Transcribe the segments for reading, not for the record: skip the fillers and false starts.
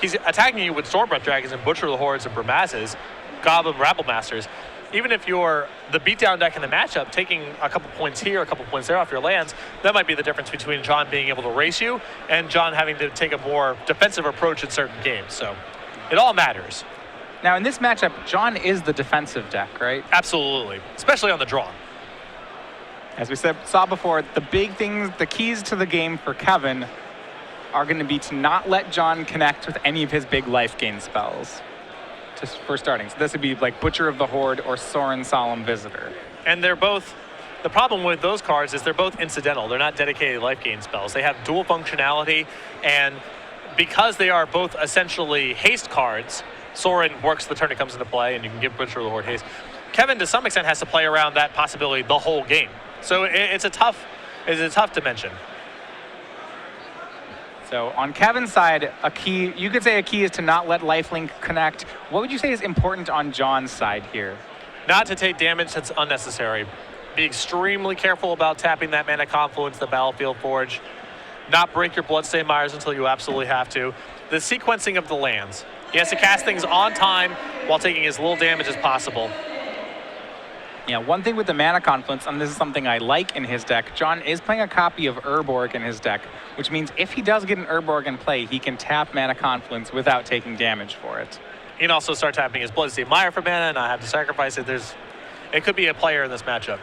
He's attacking you with Stormbreath Dragons and Butcher of the Hordes and Bramazes, Goblin Rabble Masters. Even if you're the beatdown deck in the matchup, taking a couple points here, a couple points there off your lands, that might be the difference between John being able to race you and John having to take a more defensive approach in certain games. So it all matters. Now in this matchup, John is the defensive deck, right? Absolutely, especially on the draw. As we saw before, the big things, the keys to the game for Kevin are going to be to not let John connect with any of his big life gain spells for starting. So this would be like Butcher of the Horde or Sorin Solemn Visitor. And they're both, the problem with those cards is they're both incidental. They're not dedicated life gain spells. They have dual functionality, and because they are both essentially haste cards, Sorin works the turn it comes into play, and you can give Butcher of the Horde haste. Kevin, to some extent, has to play around that possibility the whole game. So it's a tough dimension. So on Kevin's side, a key, you could say a key is to not let lifelink connect. What would you say is important on John's side here? Not to take damage that's unnecessary. Be extremely careful about tapping that Mana Confluence, the Battlefield Forge. Not break your Bloodstained Mires until you absolutely have to. The sequencing of the lands. He has to cast things on time while taking as little damage as possible. Yeah, one thing with the Mana Confluence, and this is something I like in his deck, John is playing a copy of Urborg in his deck, which means if he does get an Urborg in play, he can tap Mana Confluence without taking damage for it. He can also start tapping his Bloodstained Mire for mana and not have to sacrifice it. It could be a player in this matchup.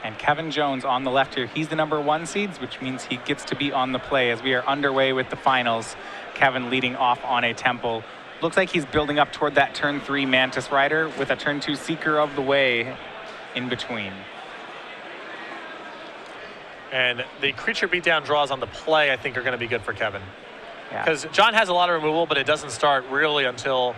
And Kevin Jones on the left here, he's the #1 seeds, which means he gets to be on the play as we are underway with the finals. Kevin leading off on a Temple. Looks like he's building up toward that turn 3 Mantis Rider with a turn 2 Seeker of the Way in between. And the creature beatdown draws on the play, I think, are going to be good for Kevin. Yeah. Because John has a lot of removal, but it doesn't start really until,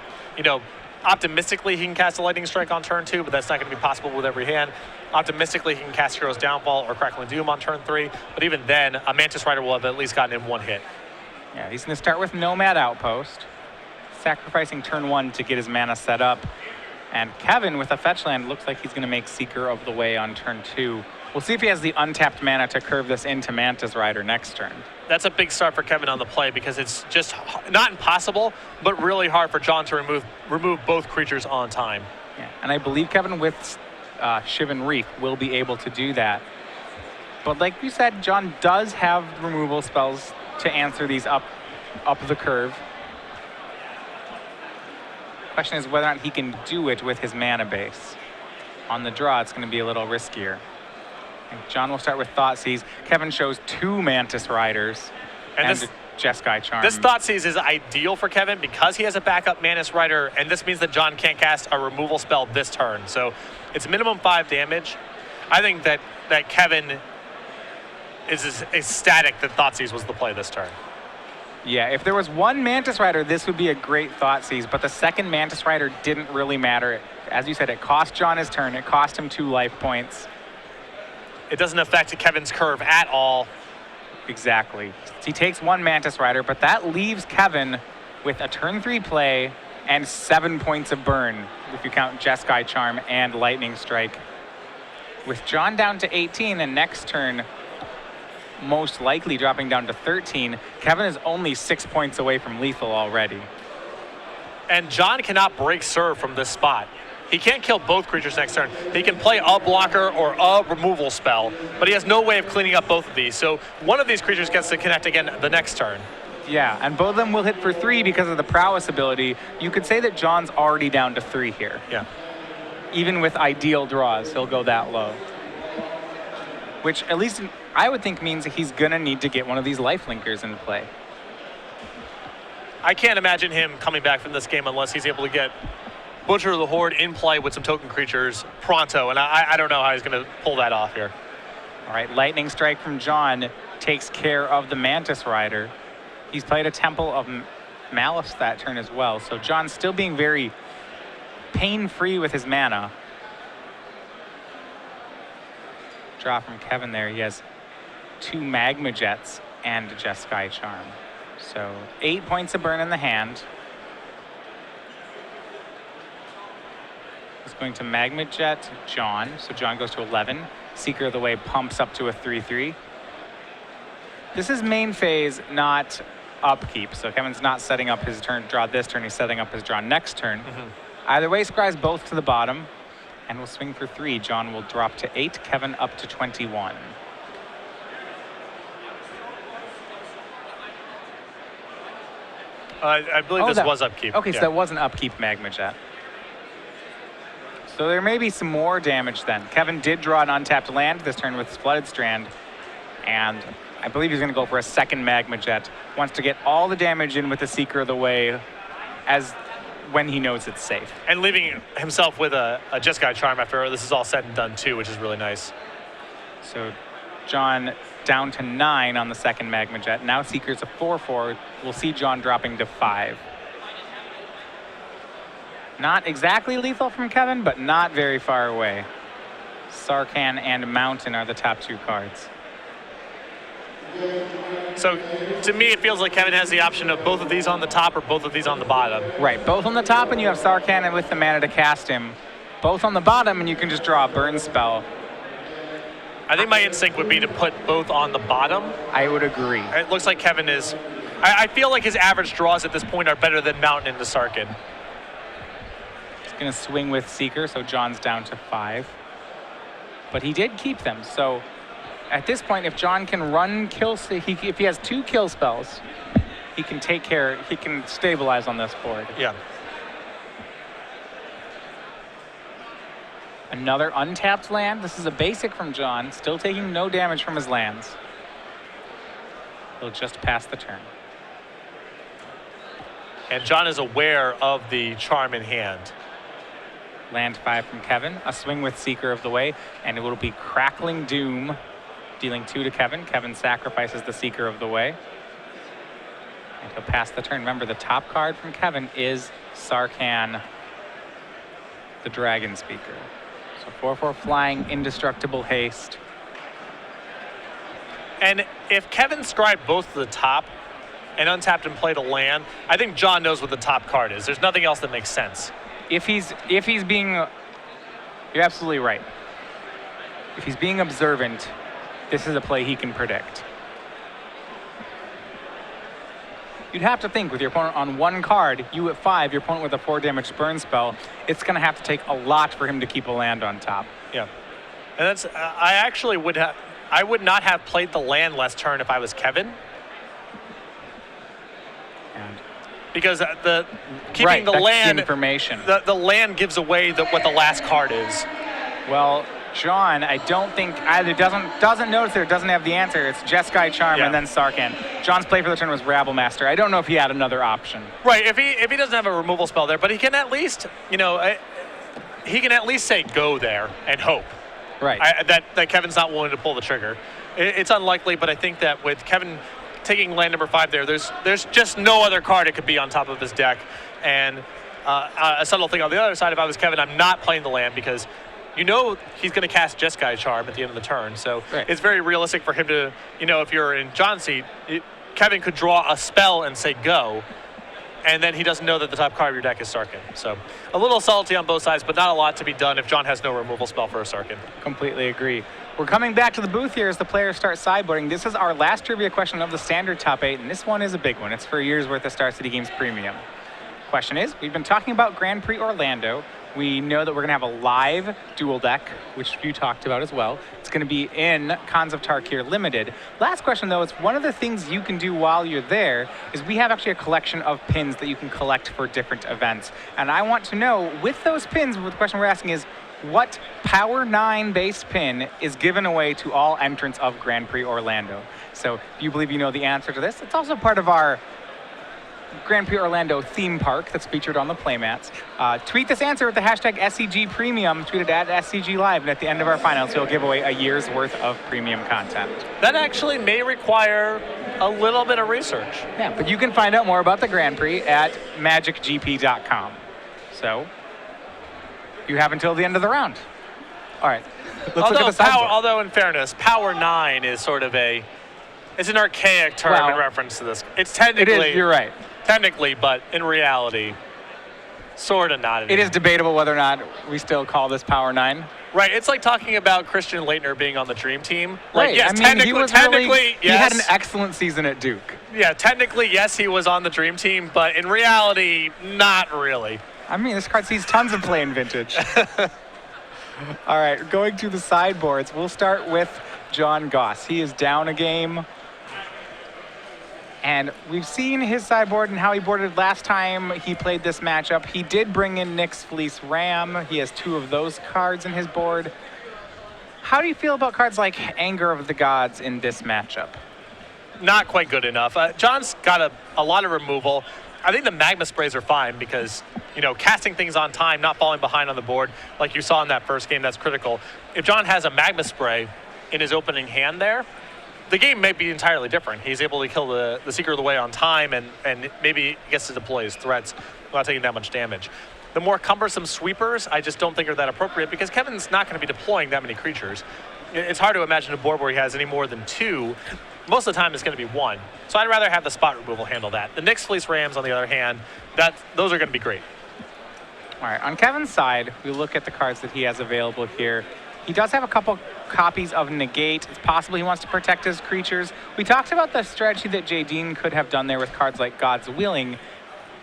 optimistically he can cast a Lightning Strike on turn 2, but that's not going to be possible with every hand. Optimistically, he can cast Hero's Downfall or Crackling Doom on turn 3, but even then, a Mantis Rider will have at least gotten him one hit. Yeah, he's going to start with Nomad Outpost, sacrificing turn 1 to get his mana set up. And Kevin, with a fetch land, looks like he's going to make Seeker of the Way on turn 2. We'll see if he has the untapped mana to curve this into Mantis Rider next turn. That's a big start for Kevin on the play because it's just not impossible, but really hard for John to remove both creatures on time. Yeah, and I believe Kevin with Shivan Reef will be able to do that. But like you said, John does have removal spells to answer these up the curve. Question is whether or not he can do it with his mana base. On the draw, it's going to be a little riskier. And John will start with Thoughtseize. Kevin shows 2 Mantis Riders and Jeskai Charm. This Thoughtseize is ideal for Kevin because he has a backup Mantis Rider, and this means that John can't cast a removal spell this turn. So it's minimum 5 damage. I think that Kevin is ecstatic that Thoughtseize was the play this turn. Yeah, if there was one Mantis Rider, this would be a great Thoughtseize, but the second Mantis Rider didn't really matter. As you said, it cost John his turn. It cost him 2 life points. It doesn't affect Kevin's curve at all. Exactly. He takes 1 Mantis Rider, but that leaves Kevin with a turn 3 play and 7 points of burn, if you count Jeskai Charm and Lightning Strike. With John down to 18 and next turn most likely dropping down to 13, Kevin is only 6 points away from lethal already. And John cannot break serve from this spot. He can't kill both creatures next turn. He can play a blocker or a removal spell, but he has no way of cleaning up both of these. So one of these creatures gets to connect again the next turn. Yeah, and both of them will hit for 3 because of the prowess ability. You could say that John's already down to 3 here. Yeah. Even with ideal draws, he'll go that low. Which at least I would think means he's gonna need to get one of these lifelinkers in play. I can't imagine him coming back from this game unless he's able to get Butcher of the Horde in play with some token creatures pronto, and I don't know how he's going to pull that off here. All right, Lightning Strike from John takes care of the Mantis Rider. He's played a Temple of Malice that turn as well, so John's still being very pain-free with his mana. Draw from Kevin there. He has 2 Magma Jets and Jeskai Charm. So 8 points of burn in the hand. He's going to Magma Jet John, so John goes to 11. Seeker of the Way pumps up to a 3/3. This is main phase, not upkeep. So Kevin's not setting up his turn draw this turn. He's setting up his draw next turn. Either way, scries both to the bottom, and we'll swing for 3. John will drop to 8. Kevin up to 21. I believe this was upkeep. Okay, so that was an upkeep Magma Jet. So there may be some more damage then. Kevin did draw an untapped land this turn with his Flooded Strand, and I believe he's going to go for a second Magma Jet. Wants to get all the damage in with the Seeker of the Way as when he knows it's safe. And leaving himself with a Jeskai Charm after this is all said and done too, which is really nice. So John down to 9 on the second Magma Jet. Now Seeker's a 4/4. We'll see John dropping to 5. Not exactly lethal from Kevin, but not very far away. Sarkhan and Mountain are the top 2 cards. So to me, it feels like Kevin has the option of both of these on the top or both of these on the bottom. Right, both on the top, and you have Sarkhan with the mana to cast him. Both on the bottom, and you can just draw a burn spell. I think my instinct would be to put both on the bottom. I would agree. It looks like Kevin is... I feel like his average draws at this point are better than Mountain into Sarkhan. He's going to swing with Seeker, so John's down to 5. But he did keep them, so at this point, if John can run if he has 2 kill spells, he can take care, he can stabilize on this board. Yeah. Another untapped land. This is a basic from John, still taking no damage from his lands. He'll just pass the turn. And John is aware of the charm in hand. Land 5 from Kevin, a swing with Seeker of the Way, and it will be Crackling Doom, dealing 2 to Kevin. Kevin sacrifices the Seeker of the Way, and he'll pass the turn. Remember, the top card from Kevin is Sarkhan, the Dragon Speaker. So 4/4 flying, indestructible haste. And if Kevin scribed both to the top and untapped and played a land, I think John knows what the top card is. There's nothing else that makes sense. If he's being, you're absolutely right. If he's being observant, this is a play he can predict. You'd have to think with your opponent on 1 card, you at 5, your opponent with a 4 damage burn spell, it's going to have to take a lot for him to keep a land on top. Yeah. And that's, I actually would have, I would not have played the land last turn if I was Kevin. And because keeping right, the that's land information. The land gives away what the last card is. Well, John, I don't think either doesn't notice it or doesn't have the answer. It's Jeskai Charm and then Sarkhan. John's play for the turn was Rabble Master. I don't know if he had another option. Right, if he doesn't have a removal spell there, but he can at least, he can at least say go there and hope. Right. That Kevin's not willing to pull the trigger. It's unlikely, but I think that with Kevin taking land number 5 there, there's just no other card it could be on top of his deck. And a subtle thing on the other side, if I was Kevin, I'm not playing the land because he's going to cast Jeskai Charm at the end of the turn. So It's very realistic for him to, if you're in John's seat, Kevin could draw a spell and say go, and then he doesn't know that the top card of your deck is Sarkhan. So a little salty on both sides, but not a lot to be done if John has no removal spell for a Sarkhan. Completely agree. We're coming back to the booth here as the players start sideboarding. This is our last trivia question of the standard top 8, and this one is a big one. It's for a year's worth of Star City Games Premium. Question is, we've been talking about Grand Prix Orlando. We know that we're going to have a live dual deck, which you talked about as well. It's going to be in Khans of Tarkir Limited. Last question, though, is one of the things you can do while you're there is we have actually a collection of pins that you can collect for different events. And I want to know, with those pins, the question we're asking is, what Power 9 base pin is given away to all entrants of Grand Prix Orlando? So if you believe you know the answer to this, it's also part of our Grand Prix Orlando theme park that's featured on the playmats. Tweet this answer with the hashtag SCG Premium, tweeted at SCG Live, and at the end of our finals, we'll give away a year's worth of premium content. That actually may require a little bit of research. Yeah, but you can find out more about the Grand Prix at magicgp.com. So you have until the end of the round. All right, let's look at the sideboard. Although in fairness, Power 9 is sort of it's an archaic term in reference to this. It's technically... It is, you're right. Technically, but in reality. Sort of not. It is debatable whether or not we still call this Power 9. Right, it's like talking about Christian Laettner being on the Dream Team. Like, Right. yes, I mean, technically, yes. He had an excellent season at Duke. Yeah, technically, yes, he was on the Dream Team, but in reality, not really. I mean, this card sees tons of play in Vintage. All right, going to the sideboards. We'll start with John Goss. He is down a game. And we've seen his sideboard and how he boarded last time he played this matchup. He did bring in Nyx Fleece Ram. He has 2 of those cards in his board. How do you feel about cards like Anger of the Gods in this matchup? Not quite good enough. John's got a lot of removal. I think the Magma Sprays are fine because, you know, casting things on time, not falling behind on the board, like you saw in that first game, that's critical. If John has a Magma Spray in his opening hand there, the game may be entirely different. He's able to kill the Seeker of the Way on time and maybe gets to deploy his threats without taking that much damage. The more cumbersome sweepers, I just don't think are that appropriate because Kevin's not going to be deploying that many creatures. It's hard to imagine a board where he has any more than 2. Most of the time it's going to be 1. So I'd rather have the spot removal handle that. The Nyx Fleece Rams, on the other hand, those are going to be great. All right, on Kevin's side, we look at the cards that he has available here. He does have a couple copies of Negate. It's possible he wants to protect his creatures. We talked about the strategy that Jay Dean could have done there with cards like God's Willing.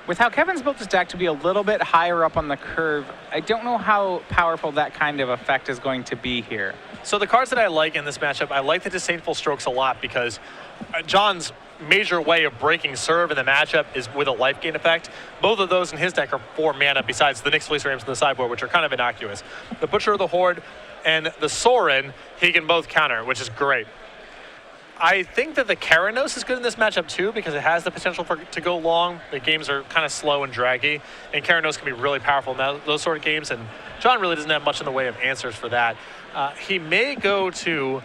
With how Kevin's built his deck to be a little bit higher up on the curve, I don't know how powerful that kind of effect is going to be here. So the cards that I like in this matchup, I like the Disdainful Strokes a lot because John's major way of breaking serve in the matchup is with a life gain effect. Both of those in his deck are 4 mana besides the Nyx Fleece Rams in the sideboard, which are kind of innocuous. The Butcher of the Horde and the Sorin, he can both counter, which is great. I think that the Keranos is good in this matchup too because it has the potential to go long. The games are kind of slow and draggy, and Keranos can be really powerful in those sort of games, and John really doesn't have much in the way of answers for that. He may go to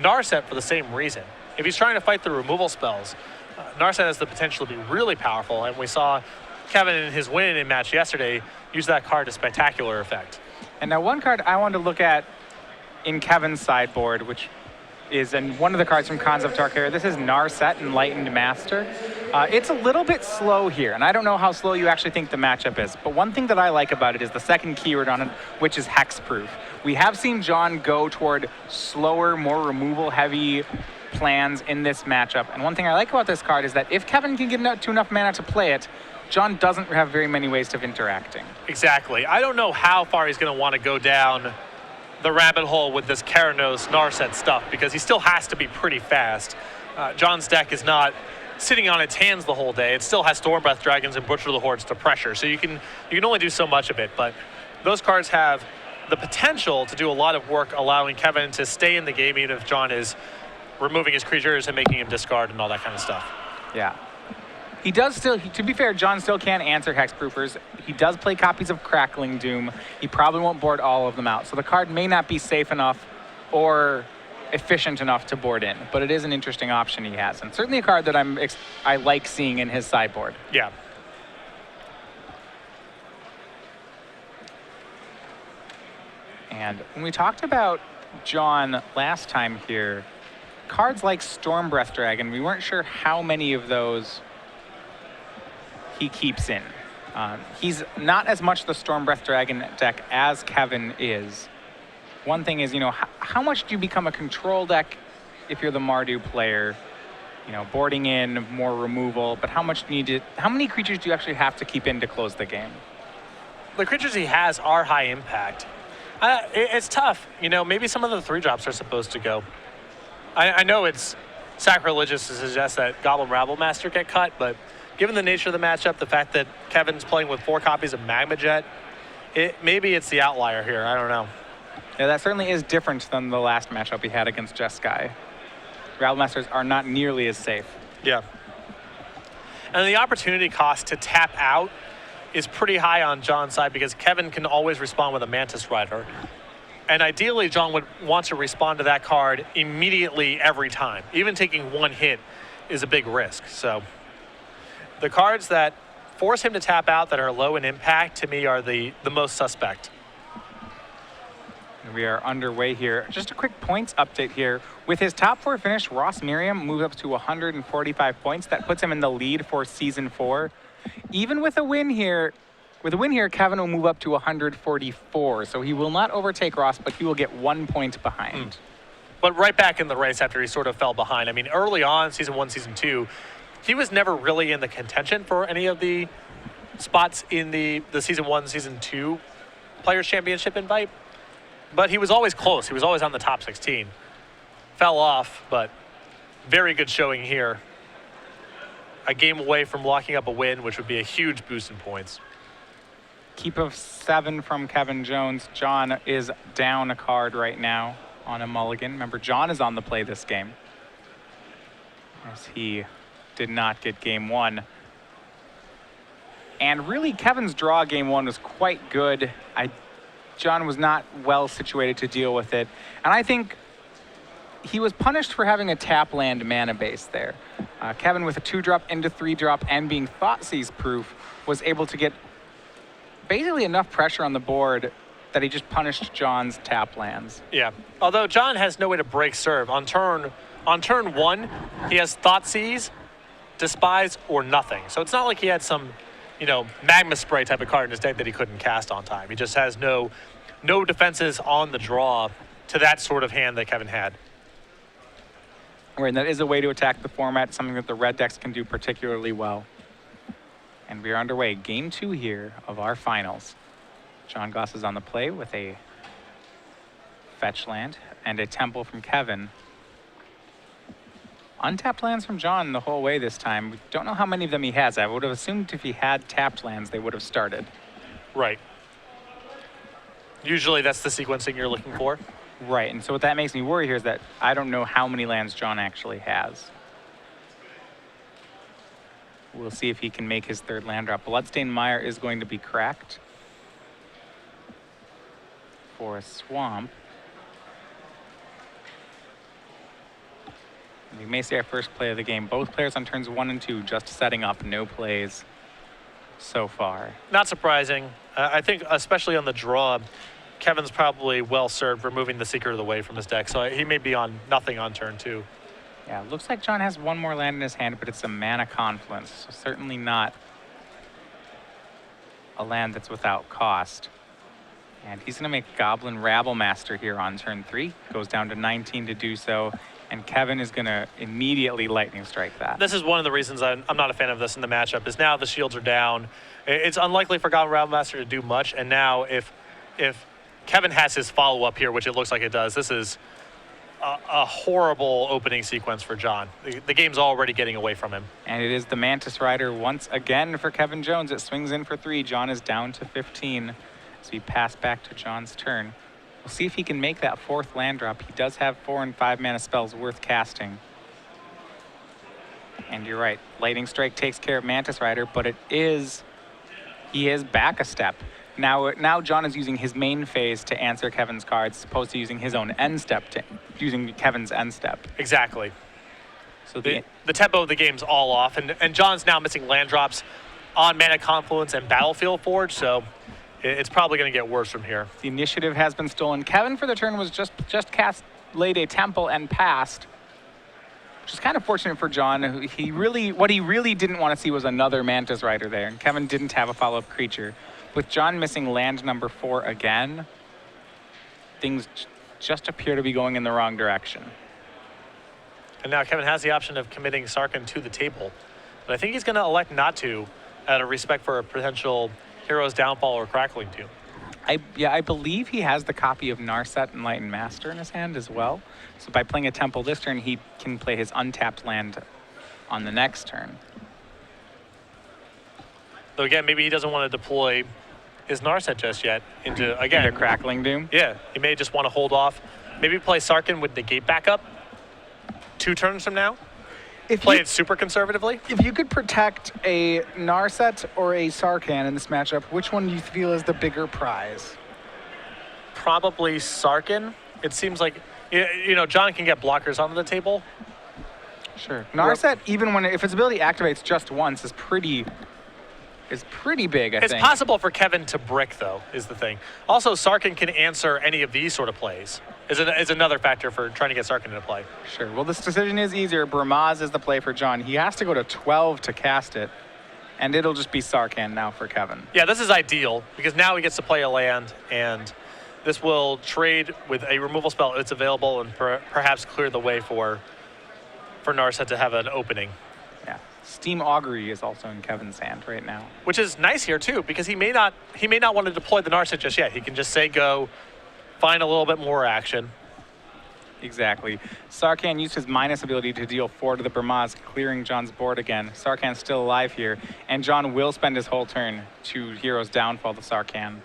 Narset for the same reason. If he's trying to fight the removal spells, Narset has the potential to be really powerful, and we saw Kevin in his win in match yesterday use that card to spectacular effect. And now one card I wanted to look at in Kevin's sideboard, which is one of the cards from Khans of Tarkir. This is Narset, Enlightened Master. It's a little bit slow here, and I don't know how slow you actually think the matchup is, but one thing that I like about it is the second keyword on it, which is Hexproof. We have seen John go toward slower, more removal-heavy plans in this matchup, and one thing I like about this card is that if Kevin can get to enough mana to play it, John doesn't have very many ways of interacting. Exactly. I don't know how far he's going to want to go down the rabbit hole with this Keranos Narset stuff because he still has to be pretty fast. John's deck is not sitting on its hands the whole day. It still has Stormbreath Dragons and Butcher of the Hordes to pressure, so you can only do so much of it, but those cards have the potential to do a lot of work, allowing Kevin to stay in the game even if John is removing his creatures and making him discard and all that kind of stuff. Yeah. He does still, to be fair, John still can answer Hexproofers. He does play copies of Crackling Doom. He probably won't board all of them out. So the card may not be safe enough or efficient enough to board in, but it is an interesting option he has. And certainly a card that I like seeing in his sideboard. Yeah. And when we talked about John last time here, cards like Stormbreath Dragon, we weren't sure how many of those he keeps in. He's not as much the Stormbreath Dragon deck as Kevin is. One thing is, how much do you become a control deck if you're the Mardu player? Boarding in, more removal, but how many creatures do you actually have to keep in to close the game? The creatures he has are high impact. It's tough. Maybe some of the 3-drops are supposed to go. I know it's sacrilegious to suggest that Goblin Rabble Master get cut, but given the nature of the matchup, the fact that Kevin's playing with 4 copies of Magma Jet, maybe it's the outlier here. I don't know. Yeah, that certainly is different than the last matchup he had against Jeskai. Rabble Masters are not nearly as safe. Yeah. And the opportunity cost to tap out is pretty high on John's side because Kevin can always respond with a Mantis Rider. And ideally, John would want to respond to that card immediately every time. Even taking 1 hit is a big risk. So the cards that force him to tap out that are low in impact, to me, are the most suspect. We are underway here. Just a quick points update here. With his top 4 finish, Ross Miriam moves up to 145 points. That puts him in the lead for Season 4. Even with a win here, With a win here, Kevin will move up to 144, so he will not overtake Ross, but he will get 1 point behind. But right back in the race after he sort of fell behind. I mean, early on, Season 1, Season 2, he was never really in the contention for any of the spots in the Season 1, Season 2 Players' Championship invite. But he was always close. He was always on the top 16. Fell off, but very good showing here. A game away from locking up a win, which would be a huge boost in points. Keep of 7 from Kevin Jones. John is down a card right now on a mulligan. Remember, John is on the play this game, as he did not get game 1. And really, Kevin's draw game 1 was quite good. John was not well situated to deal with it. And I think he was punished for having a tap land mana base there. Kevin, with a 2-drop into 3-drop and being Thoughtseize proof, was able to get basically enough pressure on the board that he just punished John's tap lands. Yeah, although John has no way to break serve. On turn 1, he has Thoughtseize, Despise, or nothing. So it's not like he had some, Magma Spray type of card in his deck that he couldn't cast on time. He just has no defenses on the draw to that sort of hand that Kevin had. Right, and that is a way to attack the format, something that the red decks can do particularly well. And we are underway. Game 2 here of our finals. John Goss is on the play with a fetch land and a temple from Kevin. Untapped lands from John the whole way this time. We don't know how many of them he has. I would have assumed if he had tapped lands, they would have started. Right. Usually that's the sequencing you're looking for. Right, and so what that makes me worry here is that I don't know how many lands John actually has. We'll see if he can make his 3rd land drop. Bloodstained Mire is going to be cracked for a swamp. We may see our first play of the game. Both players on turns 1 and 2 just setting up, no plays so far. Not surprising. I think especially on the draw, Kevin's probably well served removing the Secret of the Way from his deck, so he may be on nothing on turn 2. Yeah, looks like John has 1 more land in his hand, but it's a Mana Confluence, so certainly not a land that's without cost. And he's going to make Goblin Rabblemaster here on turn 3. Goes down to 19 to do so, and Kevin is going to immediately Lightning Strike that. This is one of the reasons I'm not a fan of this in the matchup, is now the shields are down. It's unlikely for Goblin Rabblemaster to do much, and now if Kevin has his follow-up here, which it looks like it does, this is a horrible opening sequence for John. The game's already getting away from him. And it is the Mantis Rider once again for Kevin Jones. It swings in for 3. John is down to 15 as we pass back to John's turn. We'll see if he can make that 4th land drop. He does have 4 and 5 mana spells worth casting. And you're right, Lightning Strike takes care of Mantis Rider, but he is back a step. Now John is using his main phase to answer Kevin's cards, as opposed to using his own end step, using Kevin's end step. Exactly. So the tempo of the game's all off, and John's now missing land drops on Mana Confluence and Battlefield Forge, so it's probably going to get worse from here. The initiative has been stolen. Kevin for the turn was just laid a temple and passed, which is kind of fortunate for John. What he really didn't want to see was another Mantis Rider there, and Kevin didn't have a follow-up creature. With John missing land number 4 again, things just appear to be going in the wrong direction. And now Kevin has the option of committing Sarkhan to the table, but I think he's going to elect not to, out of respect for a potential Hero's Downfall or Crackling Tomb. I believe he has the copy of Narset and Enlightened Master in his hand as well. So by playing a temple this turn, he can play his untapped land on the next turn. Though again, maybe he doesn't want to deploy his Narset just yet into Crackling Doom? Yeah, he may just want to hold off. Maybe play Sarkhan with Negate backup 2 turns from now. Play it super conservatively. If you could protect a Narset or a Sarkhan in this matchup, which one do you feel is the bigger prize? Probably Sarkhan. It seems like, John can get blockers onto the table. Sure. Narset, even if its ability activates just once, is pretty big, I think. It's possible for Kevin to brick, though, is the thing. Also, Sarkhan can answer any of these sort of plays, is another factor for trying to get Sarkhan into play. Sure. Well, this decision is easier. Bramaz is the play for John. He has to go to 12 to cast it. And it'll just be Sarkhan now for Kevin. Yeah, this is ideal because now he gets to play a land, and this will trade with a removal spell if it's available and perhaps clear the way for Narset to have an opening. Yeah. Steam Augury is also in Kevin's hand right now. Which is nice here too, because he may not want to deploy the Narset just yet. He can just say go, find a little bit more action. Exactly. Sarkhan used his minus ability to deal 4 to the Burmaz, clearing John's board again. Sarkhan's still alive here, and John will spend his whole turn to Hero's Downfall to Sarkhan.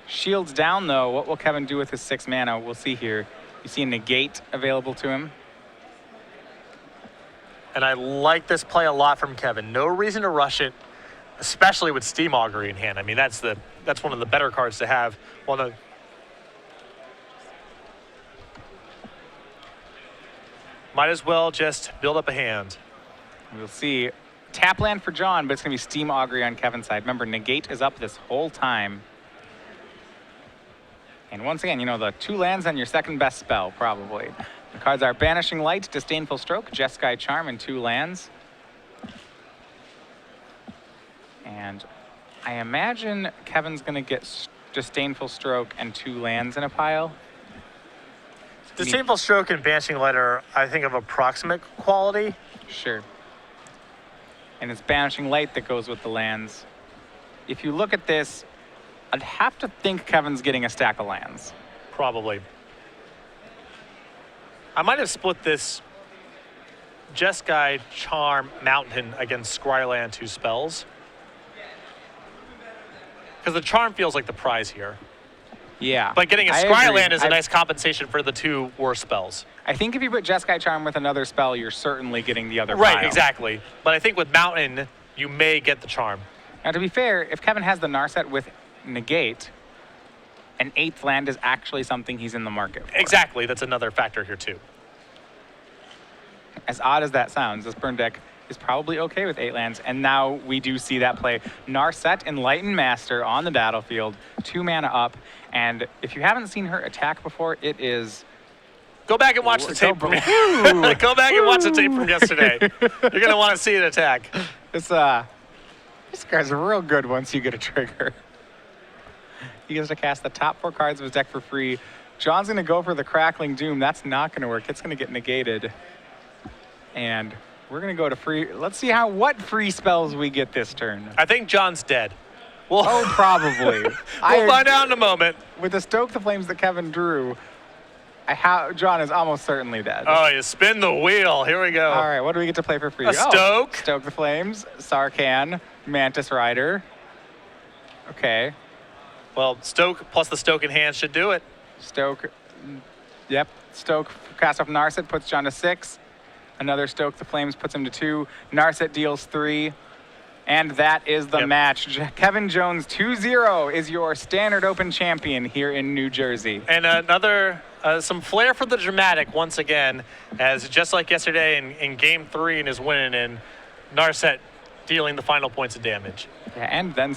Shields down, though. What will Kevin do with his 6 mana? We'll see here. You see a negate available to him. And I like this play a lot from Kevin. No reason to rush it, especially with Steam Augury in hand. I mean, that's one of the better cards to have. Well, no. Might as well just build up a hand. We'll see. Tap land for John, but it's going to be Steam Augury on Kevin's side. Remember, negate is up this whole time. And once again, you know, the 2 lands on your second best spell, probably. The cards are Banishing Light, Disdainful Stroke, Jeskai Charm, and 2 lands. And I imagine Kevin's going to get Disdainful Stroke and 2 lands in a pile. Disdainful Stroke and Banishing Light are, I think, of approximate quality. Sure. And it's Banishing Light that goes with the lands. If you look at this, I'd have to think Kevin's getting a stack of lands. Probably. I might have split this Jeskai Charm Mountain against Scryland 2 spells. Because the Charm feels like the prize here. Yeah. But getting a I Scryland agree. is a nice compensation for the 2 worst spells. I think if you put Jeskai Charm with another spell, you're certainly getting the other Right, pile. exactly. But I think with Mountain, you may get the Charm. Now, to be fair, if Kevin has the Narset with negate, an 8th land is actually something he's in the market for. Exactly. That's another factor here, too. As odd as that sounds, this burn deck is probably okay with 8 lands, and now we do see that play. Narset, Enlightened Master on the battlefield, 2 mana up, and if you haven't seen her attack before, it is... Go back and watch the tape. Go back and watch the tape from yesterday. You're going to want to see an attack. This guy's real good once you get a trigger. He gets to cast the top 4 cards of his deck for free. John's going to go for the Crackling Doom. That's not going to work. It's going to get negated. And we're going to go to free. Let's see what free spells we get this turn. I think John's dead. Oh, probably. We'll find out in a moment. With the Stoke the Flames that Kevin drew, John is almost certainly dead. Oh, you spin the wheel. Here we go. All right, what do we get to play for free? A Stoke. Stoke the Flames, Sarkhan, Mantis Rider. Okay. Well, Stoke plus the Stoke in hand should do it. Stoke, yep. Stoke cast off Narset, puts John to 6. Another Stoke the Flames puts him to 2. Narset deals 3. And that is the match. Kevin Jones 2-0 is your standard open champion here in New Jersey. And another, some flair for the dramatic once again, as just like yesterday in game 3 in his win, and Narset dealing the final points of damage. Yeah, and then